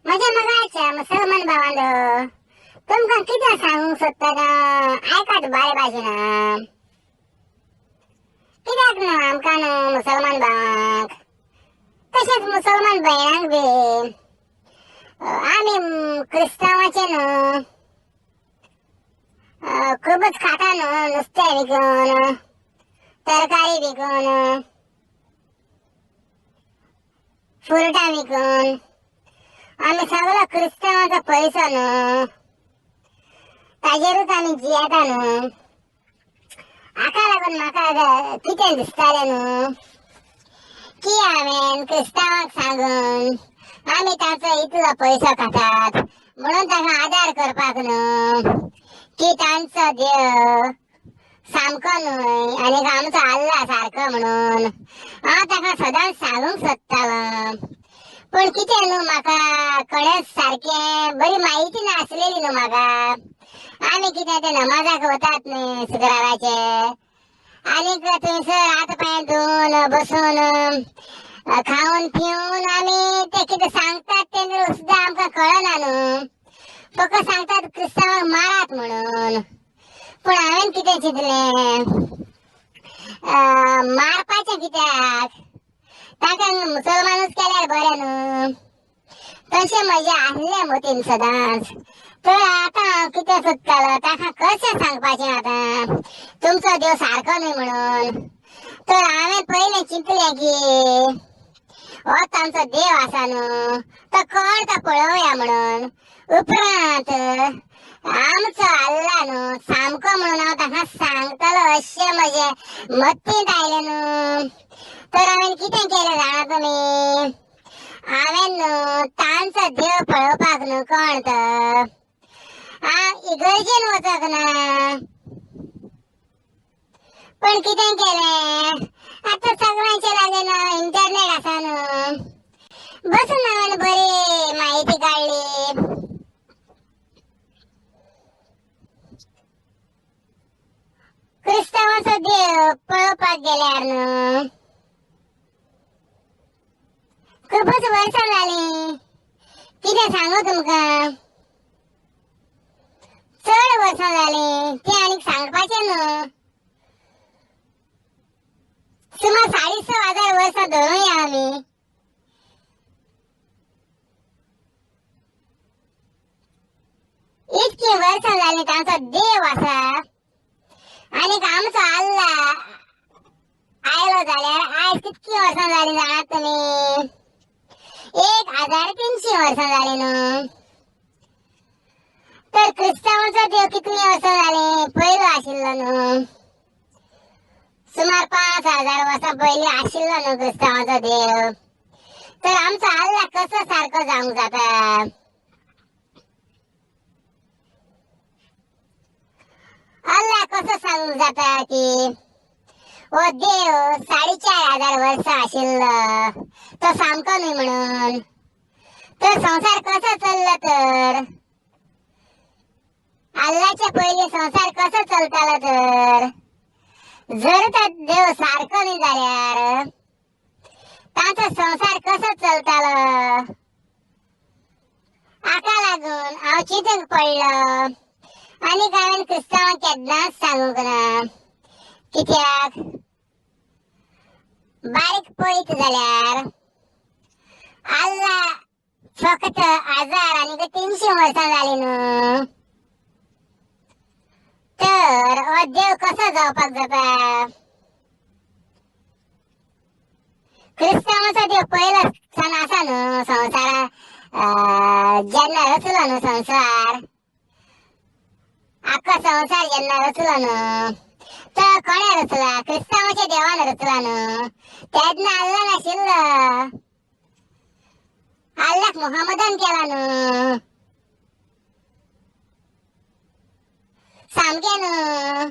माझ्या मगाच्या मुसलमान भावांनो, तुमका किती सांगूंक सोदता ऐकात बाय भाशेन. कित्याक न्हू आमकां न्हू मुसलमान भावांक तशेंच मुसलमान भयणांक बी आमी क्रिस्तांवाचे न्हू खूबच खाता न्हू. नुस्तें विकून, तरकारी विकून, फ्रुटां विकून आमी सगळो क्रिस्तांवाचो पयसो न्हू, ताजेरूच आमी जियेता न्हू. हाका लागून म्हाका कितें दिसतालें न्हू की हांवें क्रिस्तांवांक सांगून आमी ताचो इतलो पयसो खातात म्हणून ताका आदार करपाक न्हू की तांचो देव सामको न्हय आनी आमचो अल्लाह सारको म्हणून हांव ताका सदांच सांगूंक सोदतालो. पूण कितें न्हू म्हाका कळेंच सारकें बरी म्हायती नासलेली न्हू म्हाका. आमी कितें ते नमाजाक वतात न्ही शुक्राराचे आनीक थंयसर हात पांय धुवन बसून खावन पिवन आमी ते कितें सांगतात तें सुद्दां आमकां कळना न्हू. फकत सांगतात क्रिस्तांवांक मारात म्हणून. पूण हांवें कितें चिंतलें मारपाचें कित्याक, ताका मुसलमानूच केल्यार बरें न्हू. तशें म्हजें आसलें मतीन सदांच. तर आतां हांव कितें सोदतालो ताका कशें सांगपाचें आतां तुमचो देव सारको न्हय म्हणून. तर हांवें पयलें चिंतलें की हो तांचो देव आसा न्हू तो कोण तो पळोवया म्हणून. उपरांत आमचो अल्लाह न्हू सामको म्हणून हांव ताका सांगतलो अशें म्हजें मतींत आयलें न्हू. तर हांवें कितें केलें जाणा तुमी, हांवें न्हू तांचो देव पळोवपाक न्हू कोण तो हांव इगर्जेन वचोंक ना. पण कितें केलें आतां सगळ्यांचे लागीं इंटरनेट आसा न्हू. बसून हांवें बरी म्हायती काडली. क्रिस्तांवाचो देव पळोवपाक गेल्यार न्हू खूबच वर्सां जालीं. कितें सांगू तुमकां, चड वर्सां जालीं. तें आनीक सांगपाचें न्हू. सुमार 6,500 वर्सां धरूया आमी. इतकी वर्सां जालीं तांचो देव आसा आनीक आमचो अल्लाह आयलो जाल्यार आयज कितकी वर्सां जालीं जाणात तुमी, 1300 वर्सां जालीं न्हू. तर क्रिस्तांवाचो देव कितली वर्सां जालीं पयलो आशिल्लो न्हू. सुमार 5,000 वर्सां पयलीं आशिल्लो न्हू क्रिस्तांवाचो देव. तर आमचो अल्लाह कसो सारको जावंक जाता. अल्लाह कसो सांगूंक जाता की हो देव 4,500 वर्सां आशिल्लो तो सामको न्हय म्हणून. तर संसार कसो चल्लो तर अल्लाच्या पयलीं संसार कसो चलतालो तर जर तो देव सारको न्हय जाल्यार तांचो संसार कसो चलतालो. हाका लागून हांव चिंतूंक पडलो आनीक हांवें क्रिस्तांवांक केन्नाच सांगूंक ना. कित्याक बारीक पळयत जाल्यार अल्लाह फकत 1300 वर्सां जालीं न्हू. तर हो देव कसो जावपाक जाता. क्रिस्तांवाचो देव पयलो सान आसा न्हू संवसारा जेन्ना रचलो न्हू संवसार, आख्खो संवसार जेन्ना रचलो न्हू तो कोणें रचला, क्रिस्तांवाच्या देवान रचला न्हू. तेन्ना अल्लाह नाशिल्लो, अल्लाहक मोहम्मदान केला न्हू. सामकें न्हू.